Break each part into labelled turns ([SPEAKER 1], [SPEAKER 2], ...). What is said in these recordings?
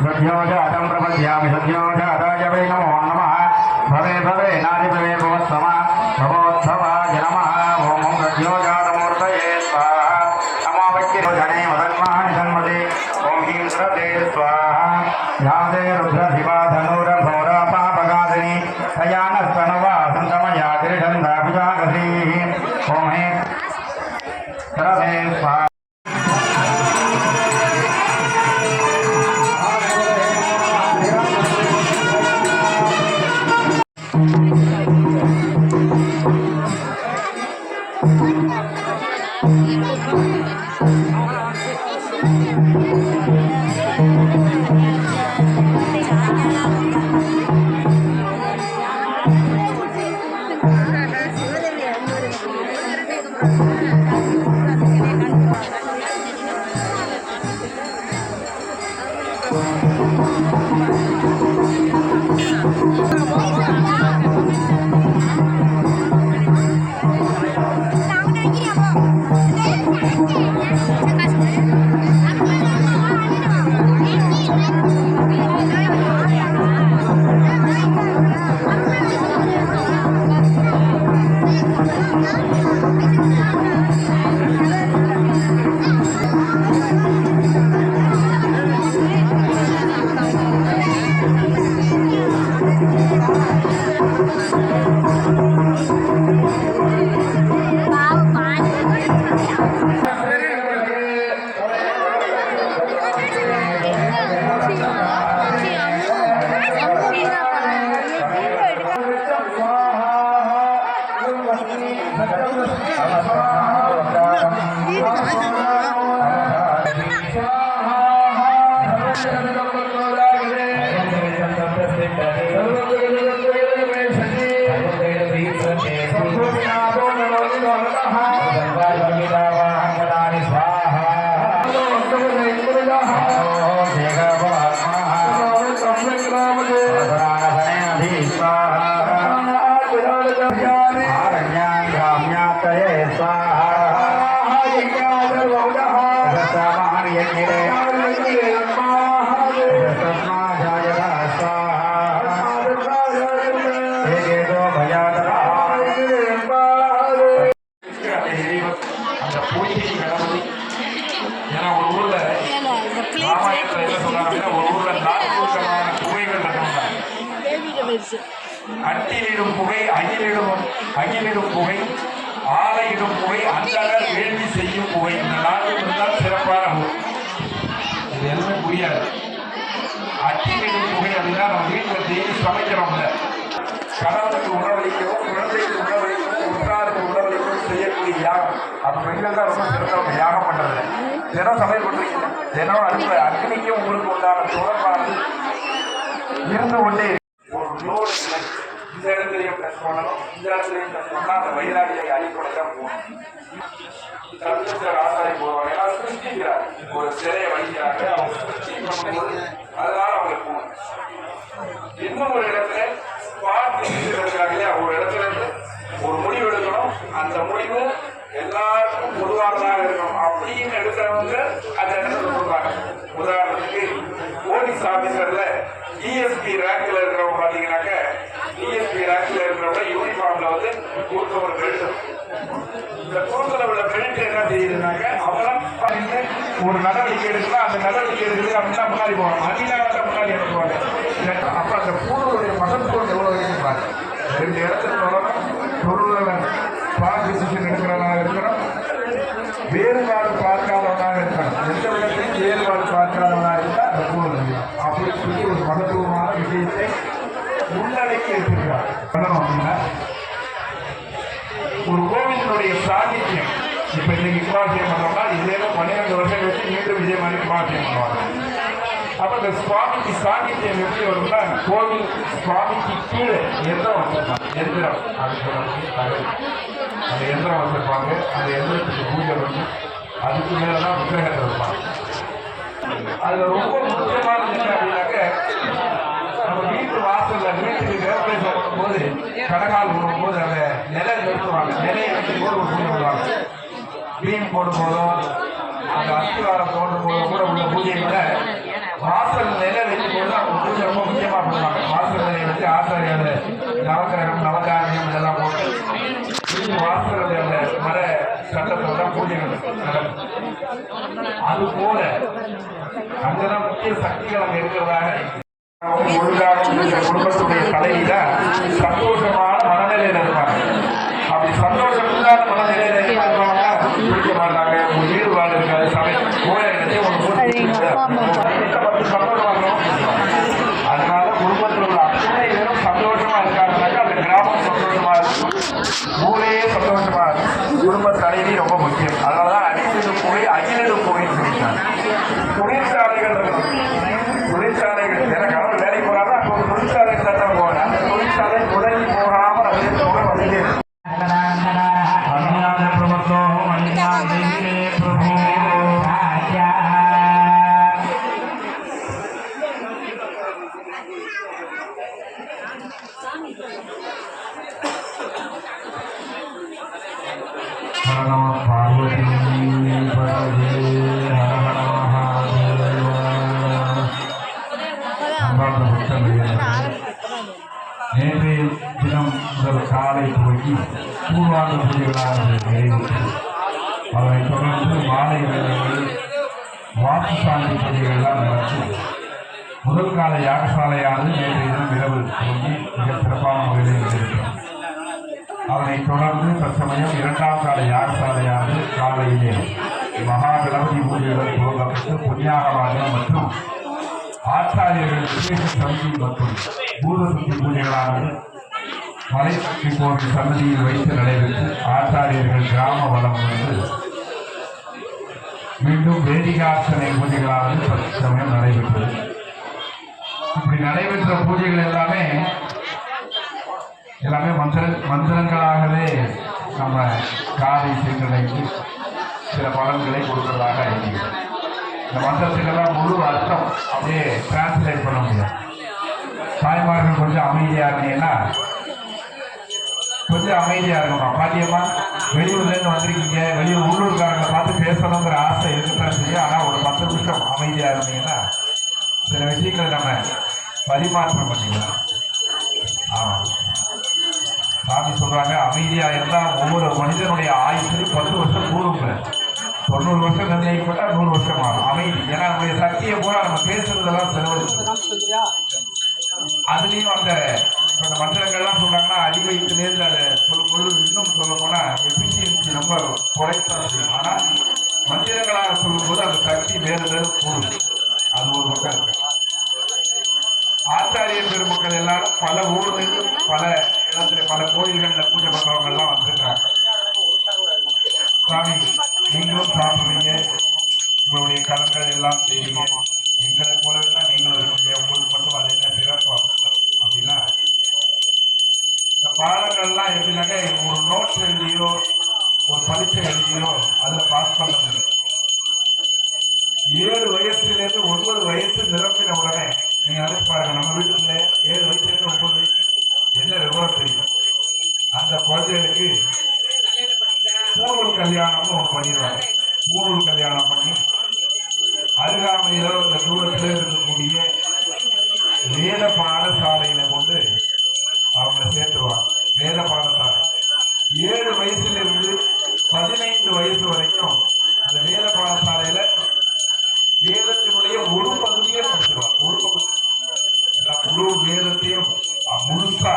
[SPEAKER 1] सद्योजातं प्रपद्यामि सद्योजाताय वै नमो नमः भवे भवे नादि भवे भवत्समा भवोत्सवाय नमः ॐ सद्योजातमूर्तये स्वाहा नमो वैद्यजने मदन्मानि सन्मते ॐ ह्रीं श्रद्धे स्वाहा यादे रुद्रशिवा धनुरघोरा पापगादिनी तयानस्तनवा सन्तमया त्रिषन्दाभिजागधीः ॐ ह्रीं श्रद्धे स्वाहा அட்டிலிடும் புகை அகிலிடும் புகை ஆலையிடும் புகை அந்தனர் வேள்வி செய்யும் புகை இந்த நான்கு தான் சிறப்பான புகை. இது எதுவுமே புரியாது. அட்டிலிடும் புகை அப்படின்னா நம்ம வீட்டில் தேடி சமைக்கிறோம்ல, கணவனுக்கு உணவளிக்கவும் குழந்தைக்கு உணவளிக்கவும் உற்றாருக்கு உணவளிக்கவும் செய்யக்கூடிய யாகம். அப்போ பெண்கள் தான் ரொம்ப சிறந்தவங்க யாகம் பண்ணுறது. தினம் சமையல் பண்ணுறீங்க, தினம் அடுத்த அக்னிக்கும் உங்களுக்கு உண்டான தொடர்பானது இருந்து கொண்டே இந்த இடத்துலையும் டச் பண்ணணும், இந்த இடத்துலையும் டச் பண்ணால் அந்த வயிறாடியை அடிப்படை தான் போகணும். ஆசாரி போவாங்க, ஏன்னா சிருஷ்டிக்கிறார், ஒரு சிலையை வடிக்கிறாங்க, அவங்க சிருஷ்டி பண்ணும்போது அதனால அவங்க போகணும். இன்னும் ஒரு இடத்துல பார்த்து இருக்கிறாங்க இல்லையா, ஒரு இடத்துல இருந்து ஒரு முடிவு எடுக்கணும், அந்த முடிவு எல்லாருக்கும் பொதுவானதாக இருக்கணும் அப்படின்னு எடுக்கிறவங்க அந்த இடத்துல கொடுப்பாங்க. உதாரணத்துக்கு போலீஸ் ஆபீசர்ல டிஎஸ்பி ரேங்க்ல இருக்கிறவங்க பாத்தீங்கன்னாக்க, டிஎஸ்பி ரேங்க்ல இருக்கிறவங்க யூனிஃபார்ம்ல வந்து கொடுத்த ஒரு பெல்ட், இந்த கொடுக்கல உள்ள பெல்ட் என்ன செய்யுதுனாக்க அவெல்லாம் ஒரு நடவடிக்கை எடுக்கலாம், அந்த நடவடிக்கை எடுக்கிறது அப்படின்னா முன்னாடி போவாங்க, அணிலாக முன்னாடி எடுப்பாங்க. அப்ப அந்த பூர்வருடைய மகத்துவம் எவ்வளவு இருப்பாங்க. ரெண்டு இடத்துல தொடரும், பொருள் பார்த்து டிசிஷன் எடுக்கிறவனாக இருக்கிறோம், வேறுபாடு பார்க்காதவனாக இருக்கணும். எந்த விதத்திலையும் வேறுபாடு பார்க்காதவனாக இருந்தால் அந்த பூர்வம் அப்படின்னு சொல்லி ஒரு மகத்துவமான விஷயத்தை உள்ளடக்கி இருக்கிறார். பண்ணணும் அப்படின்னா ஒரு கோவிலினுடைய சாகித்யம். இப்ப இன்னைக்கு கும்பாபிஷேகம் பண்ணோம்னா இதே 12 வருஷம் கழிச்சு மீண்டும் இதே மாதிரி கும்பாபிஷேகம் பண்ணுவாங்க. அப்ப இந்த சுவாமிக்கு சாகித்யம் எப்படி வரும்னா, கோவில் சுவாமிக்கு கீழே எந்திரம் வச்சிருப்பாங்க, எந்திரம் அந்த எந்திரம் வச்சிருப்பாங்க, அந்த எந்திரத்துக்கு பூஜை பண்ணி அதுக்கு மேலதான் விக்கிரகத்தை வைப்பாங்க. அதுல ரொம்ப முக்கியமானது என்ன அப்படின்னாக்க, நம்ம வீட்டு வாசல்ல வீட்டுக்கு வேப்பை சொல்லும் போது கடகால் விடும் போது அந்த நிலை நிறுத்துவாங்க, நிலையை வைக்கும் போது ஒரு பூஜை பண்ணுவாங்க. மீன் போடும் போதும் அந்த அஸ்திவாரம் தோன்றும் போதும் கூட உள்ள பூஜைகளை வாசல் நிலை வைக்கும் போது அவங்க பூஜை ரொம்ப முக்கியமா பண்ணுவாங்க. வாசல் நிலையை வச்சு ஆசாரியால நவக்கிரகம் நவகாரியம் இதெல்லாம் போட்டு வாசலுடைய அந்த மர சட்டத்தோட பூஜைகள் நடக்கும். அது போல அங்கதான் முக்கிய சக்திகள் அங்க இருக்கிறதாக ஒழுங்காக குடும்பத்துடைய தலையில சந்தோஷமான மனநிலையில இருப்பாங்க. அப்படி சந்தோஷம் இல்லாத மனநிலையில இருப்பாங்க பிடிக்க மாட்டாங்க. ஒரு ஈடுபாடு இருக்காது. சமையல் கோயிலை சந்தோஷமா இருக்கும். அதனால குடும்பத்தில் உள்ள அத்தனை பேரும் சந்தோஷமா இருக்காங்கனாக்கா அந்த கிராமம் சந்தோஷமா இருக்கும், ஊரே சந்தோஷமா இருக்கும். குடும்ப தலைவி ரொம்ப முக்கியம். அதனாலதான் அடித்தது புகை அகிலது புகைன்னு சொல்லிட்டாங்க. தொழிற்சாலைகள் தொழிற்சாலைகள் எனக்கு அவன் வேலைக்கு போறாங்க. அப்போ ஒரு தொழிற்சாலை சட்டம் போகிறேன். அந்த தொழிற்சாலை முடங்கி போகாமல் அதே போக வந்து நேற்றைய தினம் முதல் காலை துவங்கி பூர்வாங்க பூஜைகளாக நிறைவேற்றி அதனைத் தொடர்ந்து மாலை வேளைகளில் வாக்குசாலை பூஜைகள்லாம் நடத்தி முதல் கால யாகசாலையானது நேற்றைய தினம் இரவு துவங்கி மிக சிறப்பான முறையில் நிறைவேற்றோம். அதனைத் தொடர்ந்து தற்சமயம் இரண்டாம் கால யாகசாலையானது காலையிலே மகா கணபதி பூஜைகள் துவங்கப்பட்டு புண்ணியாகவாதம் மற்றும் ஆச்சாரியர்கள் விசேஷ சமிதி மற்றும் பூதசுத்தி பூஜைகளானது மலைசக்தி கோவில் சன்னதியில் வைத்து நடைபெற்று ஆச்சாரியர்கள் கிராம வளம் வந்து மீண்டும் வேதிகார்ச்சனை பூஜைகளானது சமயம் நடைபெற்றது. இப்படி நடைபெற்ற பூஜைகள் எல்லாமே மந்திரங்களாகவே நம்ம காலை சிந்தனைக்கு சில பலன்களை கொடுப்பதாக இருக்கிறது. இந்த மந்திரத்துக்கெல்லாம் முழு அர்த்தம் அப்படியே டிரான்ஸ்லேட் பண்ண முடியாது. தாய்மார்கள் கொஞ்சம் அமைதியாக இருந்தீங்கன்னா கொஞ்சம் அமைதியாக இருக்கணும். பாத்தியமா வெளியூர்லேருந்து வந்திருக்கீங்க, வெளியூர் உள்ளூர்காரங்களை பார்த்து பேசணுங்கிற ஆசை இருக்கத்தான் செய்யும். ஆனால் ஒரு 10 நிமிஷம் அமைதியாக இருந்தீங்கன்னா சில விஷயங்களை நம்ம பரிமாற்றம் பண்ணிக்கலாம். ஆமாம், சாமி சொல்கிறாங்க அமைதியாக இருந்தால் ஒவ்வொரு மனிதனுடைய ஆயுசு 10 வருஷம் கூடுங்க. 90 வருஷம் நிர்ணயிக்கப்பட்டால் 100 வருஷம் ஆகும் அமைதி. ஏன்னா நம்முடைய சக்தியை பூரா நம்ம பேசுறதுலாம் செலவழிச்சு. அதுலேயும் அந்த மந்திரங்கள்லாம் சொல்கிறாங்கன்னா அடிவயிற்றுலேருந்து அதை சொல்லும்போது இன்னும் சொல்ல போனால் எஃபிஷியன்சி ரொம்ப குறைத்தான் செய்யும். ஆனால் மந்திரங்களாக சொல்லும்போது அந்த சக்தி வேறு கூடும். அது ஒரு பக்கம் இருக்கு. ஆச்சாரிய பெருமக்கள் எல்லாரும் பல ஊர்லேருந்து பல இடத்துல பல கோயில்களில் பூஜை பண்ணுறவங்கெல்லாம் வந்திருக்காங்க. சாமி நீங்களும் சாப்பிடுவீங்க, உங்களுடைய கடன்கள் எல்லாம் செய்வீங்க, எங்களை போலவே தான் நீங்களும் இருக்கீங்க. உங்களுக்கு மட்டும் அது என்ன சிறப்பு அப்படின்னா இந்த பாடங்கள்லாம் எப்படின்னாக்க ஒரு நோட்ஸ் எழுதியோ ஒரு பரீட்சை எழுதியோ அதில் பாஸ் பண்ண முடியும். 7 வயசுலேருந்து 9 வயசு நிரம்பின உடனே நீங்கள் அழைச்சி பாருங்க. நம்ம வீட்டுல 7 வயசுலேருந்து 9 வயசு என்ன விவரம் தெரியும். அந்த குழந்தைகளுக்கு பூணூல் கல்யாணம்னு ஒன்று பண்ணிடுவாங்க. பூணூல் கல்யாணம் பண்ணி அருகாமையிலோ இந்த தூரத்தில் இருக்கக்கூடிய வேத பாடசாலையில கொண்டு அவங்களை சேர்த்துருவாங்க. வேத பாடசாலை 7 வயசுலேருந்து 15 வயசு வரைக்கும் அந்த வேத பாடசாலையில வேதத்தினுடைய ஒரு பகுதியை படிச்சிருவாங்க. ஒரு பகுதி முழு வேதத்தையும் முழுசா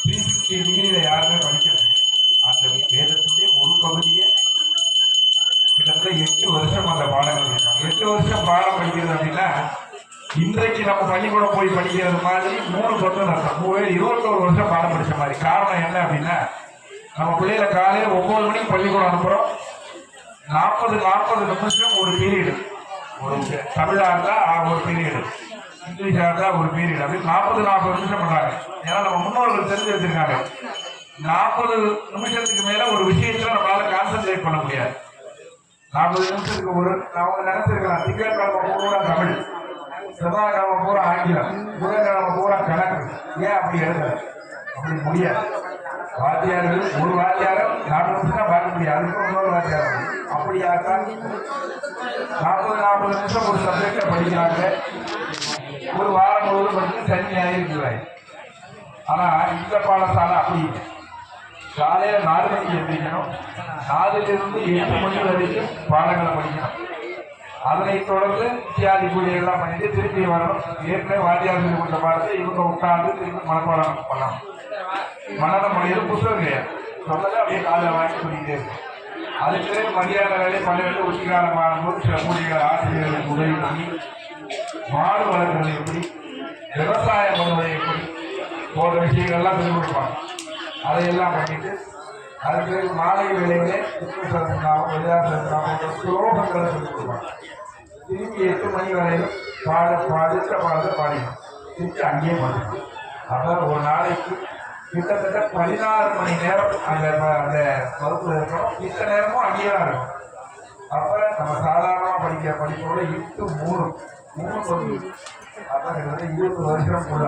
[SPEAKER 1] 360 டிகிரியில யாருமே படிக்க முடியும். அந்த வேதத்துடைய ஒரு பகுதியை கிட்டத்தட்ட 8 வருஷம் அந்த பாடங்கள் இருக்காங்க. 8 வருஷம் பாடம் படிக்கிறது அப்படின்னா இன்றைக்கு நம்ம பள்ளிக்கூடம் போய் படிக்கிறது மாதிரி 3 வருஷம் அர்த்தம். 21 வருஷம் பாடம் படித்த மாதிரி. காரணம் என்ன அப்படின்னா நம்ம பிள்ளைகளை காலையில் 9 மணிக்கு பள்ளிக்கூடம் அனுப்புகிறோம். 40 நிமிஷம் ஒரு பீரியடு. ஒரு தமிழாக இருந்தால் ஒரு பீரியடு, இங்கிலீஷாக இருந்தால் ஒரு பீரியட். அப்படி 40 நிமிஷம் பண்ணுறாங்க. ஏன்னா நம்ம முன்னோர்கள் தெரிஞ்சு வச்சிருக்காங்க 40 நிமிஷத்துக்கு மேலே ஒரு விஷயத்தில் நம்மளால கான்சன்ட்ரேட் பண்ண முடியாது. 40 நிமிஷத்துக்கு அவங்க நினைச்சிருக்கலாம் திங்கட்கிழமை பூரா தமிழ், செவ்வாய்க்கிழமை பூரா ஆங்கிலம், புதன்கிழமை பூரா கணக்கு. ஏன் அப்படி எழுத அப்படி முடியாது. வாத்தியார்கள் ஒரு வாத்தியாரை 4 நிமிஷம் தான் பார்க்க முடியாது. அதுக்கு இன்னொரு வாத்தியார் அப்படியாக்கா 40 நிமிஷம் ஒரு சப்ஜெக்டை படிக்கிறாங்க. ஒரு வாரம் முழுவதும் படித்து தனியாக இருக்கிறாங்க. ஆனா இந்த பாடசாலை அப்படி இல்லை. காலையில 4 மணிக்கு எந்திரிக்கணும், 4லிருந்து 8 மணி வரைக்கும் பாடங்களை படிக்கணும். அதனைத் தொடர்ந்து தியாதி பூஜைகள்லாம் பண்ணிட்டு திருப்பி வரணும். ஏற்கனவே வாத்தியார் சொல்லி கொடுத்த பாடத்தை இவங்க உட்கார்ந்து திருப்பி மனப்பாடம் பண்ணணும். மனநம் பண்ணியது புத்தகம் கிடையாது, சொன்னதை அப்படியே காலையில் வாங்கி சொல்லிக்கிட்டே இருக்கும். அதுக்கு மதியான வேலை 12 உச்சிகாலம் ஆகும்போது சில பூஜைகள் ஆசிரியர்களுக்கு உதவி பண்ணி மாடு வளர்க்கிறது எப்படி, விவசாயம் பண்ணுவதை எப்படி போன்ற விஷயங்கள்லாம் சொல்லிக் கொடுப்பாங்க. அதையெல்லாம் பண்ணிட்டு அதுக்கு மாலை வேலையிலே ஸ்லோகங்களை சொல்லிக் கொடுப்பாங்க. திருப்பி 8 மணி வரையிலும் பாடுத்த பாடத்தை பாடிக்கணும். திருப்பி அங்கேயே பாடிக்கணும். அப்புறம் ஒரு நாளைக்கு கிட்டத்தட்ட 16 மணி நேரம் அந்த வகுப்புல இருக்கணும். இத்தனை நேரமும் அங்கேயே தான் இருக்கும். அப்ப நம்ம சாதாரணமாக படிக்கிறோட 8 3 3 அப்ப 20 வருஷம் உள்ள